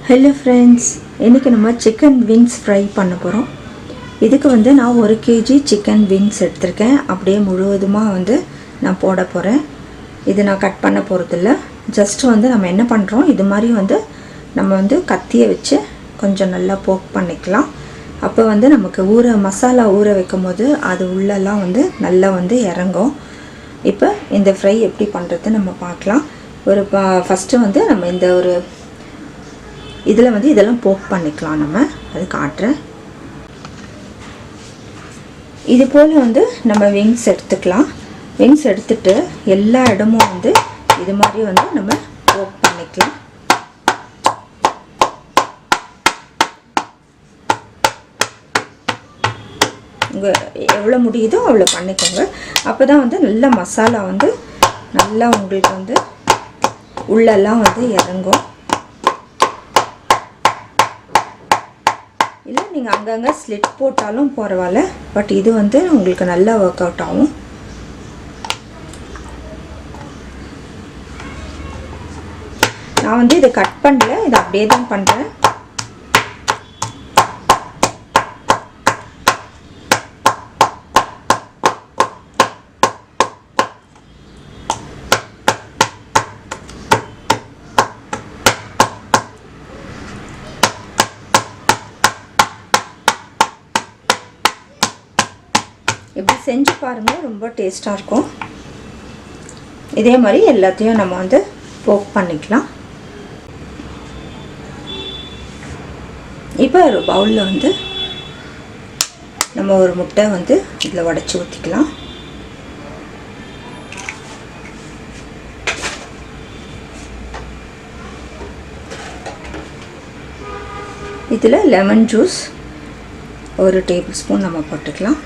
Hello friends, இன்னைக்கு நம்ம chicken wings fry பண்ண போறோம். இதுக்கு வந்து நான் 1 kg சிக்கன் விங்ஸ் எடுத்துர்க்கேன். அப்படியே முழுவதுமா வந்து நான் போட போறேன். இது நான் கட் பண்ண போறது இல்ல. ஜஸ்ட் வந்து நம்ம என்ன பண்றோம், இது மாதிரி வந்து நம்ம வந்து கத்தியை வச்சு கொஞ்சம் நல்லா போக் பண்ணிக்கலாம். அப்ப வந்து நமக்கு மசாலா ஊற வைக்கும்போது அது உள்ளெல்லாம் வந்து நல்லா வந்து இறங்கும். இப்போ இந்த ஃப்ரை எப்படி பண்றது நம்ம பார்க்கலாம். ஃபர்ஸ்ட் வந்து நம்ம இந்த ஒரு இதில் வந்து இதெல்லாம் போக் பண்ணிக்கலாம். நம்ம அது காட்டுறேன். இது போல் வந்து நம்ம விங்ஸ் எடுத்துக்கலாம். விங்ஸ் எடுத்துட்டு எல்லா இடமும் வந்து இது மாதிரி வந்து நம்ம போக் பண்ணிக்கலாம். உங்கள் எவ்வளோ முடியுதோ அவ்வளோ பண்ணிக்கோங்க. அப்போ தான் வந்து நல்ல மசாலா வந்து நல்லா உங்களுக்கு வந்து உள்ளெல்லாம் வந்து இறங்கும். இல்லை நீங்கள் அங்கங்கே ஸ்லிட் போட்டாலும் பரவாயில்ல, பட் இது வந்து உங்களுக்கு நல்லா ஒர்க் அவுட் ஆகும். நான் வந்து இதை கட் பண்ணல, இதை அப்படியே தான் பண்ணுறேன். இப்படி செஞ்சு பாருங்கள், ரொம்ப டேஸ்ட்டாக இருக்கும். இதே மாதிரி எல்லாத்தையும் நம்ம வந்து போக் பண்ணிக்கலாம். இப்போ ஒரு பவுலில் வந்து நம்ம ஒரு முட்டை வந்து இதில் உடைச்சி ஊற்றிக்கலாம். இதில் லெமன் ஜூஸ் 1 டேபிள் ஸ்பூன் நம்ம போட்டுக்கலாம்.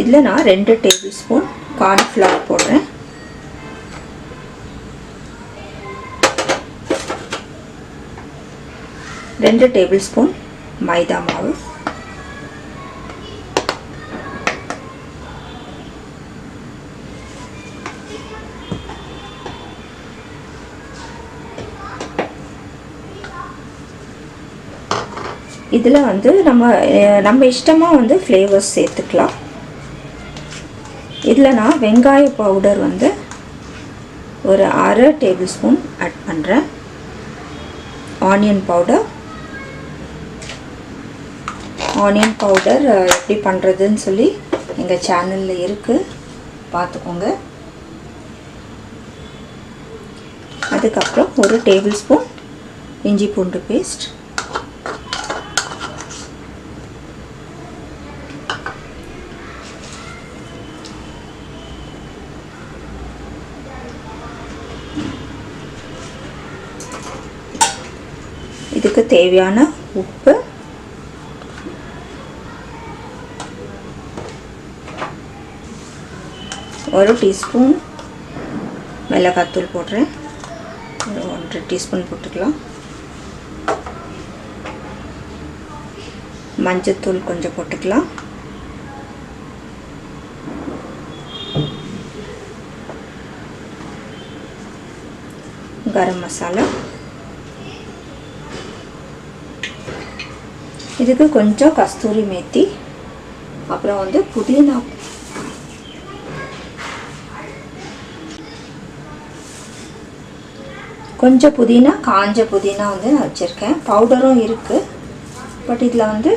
இதில் நான் 2 டேபிள் ஸ்பூன் கார்ன்ஃப்ளவர் போடுறேன். ரெண்டு டேபிள் ஸ்பூன் மைதா மாவு, இதில் வந்து நம்ம இஷ்டமாக வந்து ஃப்ளேவர்ஸ் சேர்த்துக்கலாம். இதில் நான் வெங்காய பவுடர் வந்து ஒரு 1/2 டேபிள் ஸ்பூன் ஆட் பண்ணுறேன். ஆனியன் பவுடர் எப்படி பண்ணுறதுன்னு சொல்லி எங்கள் சேனலில் இருக்குது, பார்த்துக்கோங்க. அதுக்கப்புறம் 1 டேபிள் ஸ்பூன் இஞ்சி பூண்டு பேஸ்ட், இதுக்கு தேவையான உப்பு, ஒரு டீஸ்பூன் மிளகாத்தூள் போடுறேன், ஒரு 1/2 டீஸ்பூன் போட்டுக்கலாம். மஞ்சத்தூள் கொஞ்சம் போட்டுக்கலாம். கரம் மசாலா, இதுக்கு கொஞ்சம் கஸ்தூரி மேத்தி, அப்புறம் வந்து புதினா, கொஞ்சம் புதினா, காஞ்ச புதினா வந்து நான் வச்சுருக்கேன். பவுடரும் இருக்குது, பட் இதில் வந்து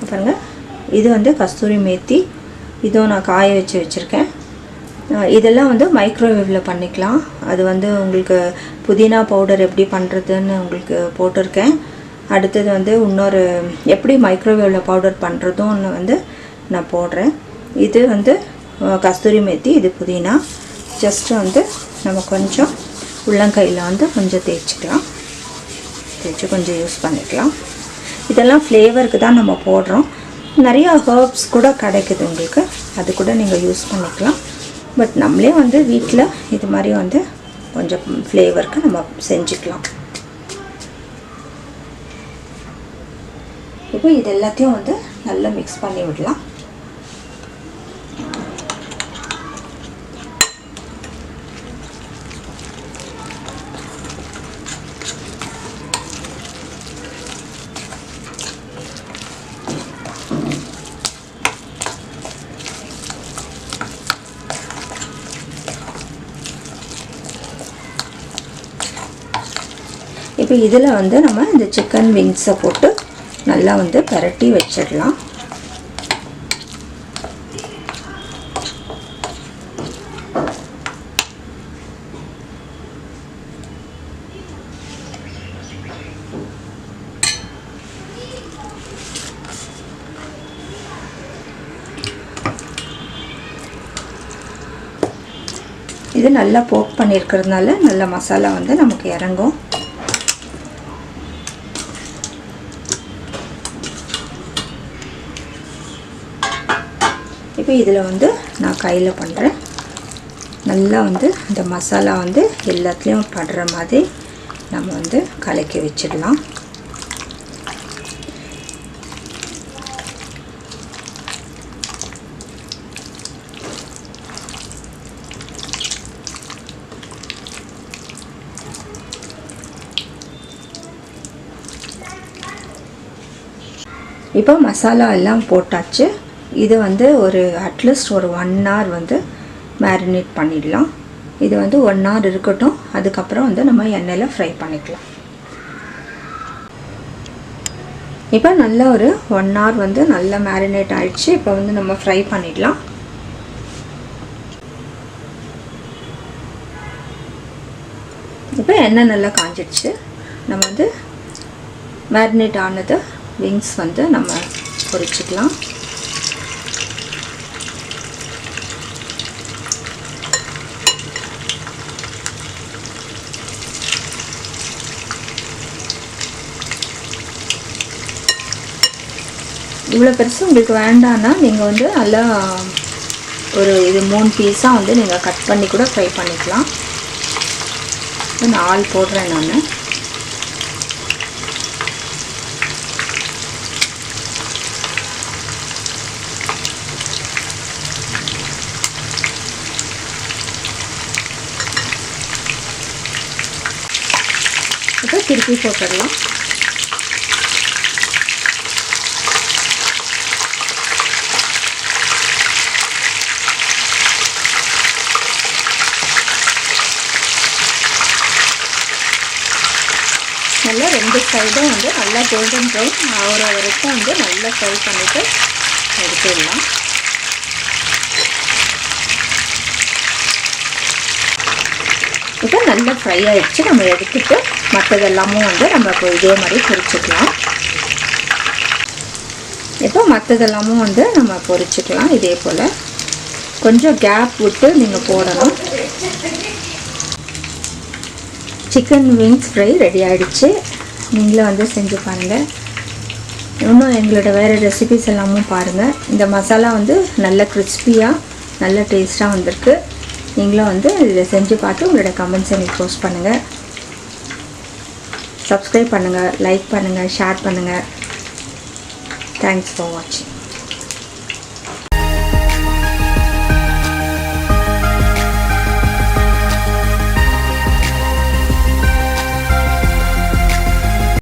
பாருங்கள், இது வந்து கஸ்தூரி மேத்தி, இதுவும் நான் காய வச்சுருக்கேன். இதெல்லாம் வந்து மைக்ரோவேவில் பண்ணிக்கலாம். அது வந்து உங்களுக்கு புதினா பவுடர் எப்படி பண்ணுறதுன்னு உங்களுக்கு போட்டிருக்கேன். அடுத்தது வந்து இன்னொரு எப்படி மைக்ரோவேவில் பவுடர் பண்ணுறதுன்னு வந்து நான் போடுறேன். இது வந்து கஸ்தூரி மேத்தி, இது புதினா. ஜஸ்ட்டு வந்து நம்ம கொஞ்சம் உள்ளங்கையில் வந்து கொஞ்சம் தேய்ச்சி கொஞ்சம் யூஸ் பண்ணிக்கலாம். இதெல்லாம் ஃப்ளேவருக்கு தான் நம்ம போடுறோம். நிறையா ஹர்ப்ஸ் கூட கிடைக்குது உங்களுக்கு, அது கூட நீங்கள் யூஸ் பண்ணிக்கலாம். பட் நம்மளே வந்து வீட்டில் இது மாதிரி வந்து கொஞ்சம் ஃப்ளேவருக்கு நம்ம செஞ்சுக்கலாம். இப்போ இது எல்லாத்தையும் வந்து நல்லா மிக்ஸ் பண்ணி விடலாம். இப்போ இதில் வந்து நம்ம இந்த சிக்கன் விங்ஸை போட்டு நல்லா வந்து பரட்டி வச்சிடலாம். இது நல்லா போக் பண்ணியிருக்கிறதுனால நல்ல மசாலா வந்து நமக்கு இறங்கும். இப்போ இதில் வந்து நான் கையில் பண்ணுறேன். நல்லா வந்து இந்த மசாலா வந்து எல்லாத்துலேயும் படுற மாதிரி நம்ம வந்து கலக்கி வச்சிடலாம். இப்போ மசாலா எல்லாம் போட்டாச்சு. இது வந்து ஒரு அட்லீஸ்ட் ஒரு 1 hour வந்து மேரினேட் பண்ணிடலாம். இது வந்து 1 hour இருக்கட்டும். அதுக்கப்புறம் வந்து நம்ம எண்ணெயில் ஃப்ரை பண்ணிக்கலாம். இப்போ நல்லா ஒரு 1 hour வந்து நல்லா மேரினேட் ஆகிடுச்சு. இப்போ வந்து நம்ம ஃப்ரை பண்ணிடலாம். இப்போ எண்ணெய் நல்லா காஞ்சிடுச்சு. நம்ம வந்து மேரினேட் ஆனது விங்ஸ் வந்து நம்ம பொரிச்சிக்கலாம். இவ்வளோ பெருசு உங்களுக்கு வேண்டான்னா நீங்கள் வந்து நல்லா ஒரு இது 3 பீஸாக வந்து நீங்கள் கட் பண்ணி கூட ஃப்ரை பண்ணிக்கலாம். 4 போடுறேன் நான். இப்போ திருப்பி போட்டுடலாம். நல்லா 2 சைடும் வந்து நல்லா கோல்டன் ப்ரௌன் ஆகிற வரைக்கும் வந்து நல்லா ஃப்ரை பண்ணிவிட்டு எடுத்துடலாம். இப்போ நல்லா ஃப்ரை ஆகிடுச்சு. நம்ம எடுத்துட்டு மற்றதெல்லாமும் வந்து நம்ம இதே மாதிரி பொரிச்சிக்கலாம். இப்போ மற்றதெல்லாமும் வந்து நம்ம பொரிச்சிக்கலாம். இதே போல் கொஞ்சம் கேப் விட்டு நீங்கள் போடணும். சிக்கன் விங்ஸ் ஃப்ரை ரெடி ஆகிடுச்சு. நீங்களும் வந்து செஞ்சு பாருங்கள். இன்னும் எங்களோட வேறு ரெசிபிஸ் எல்லாமும் பாருங்கள். இந்த மசாலா வந்து நல்ல கிறிஸ்பியாக நல்ல டேஸ்ட்டாக வந்திருக்கு. நீங்களும் வந்து இதை செஞ்சு பார்த்து உங்களோட கமெண்ட்ஸை எனக்கு போஸ்ட் பண்ணுங்கள். சப்ஸ்கிரைப் பண்ணுங்கள், லைக் பண்ணுங்கள், ஷேர் பண்ணுங்கள். தேங்க்ஸ் ஃபார் வாட்சிங்.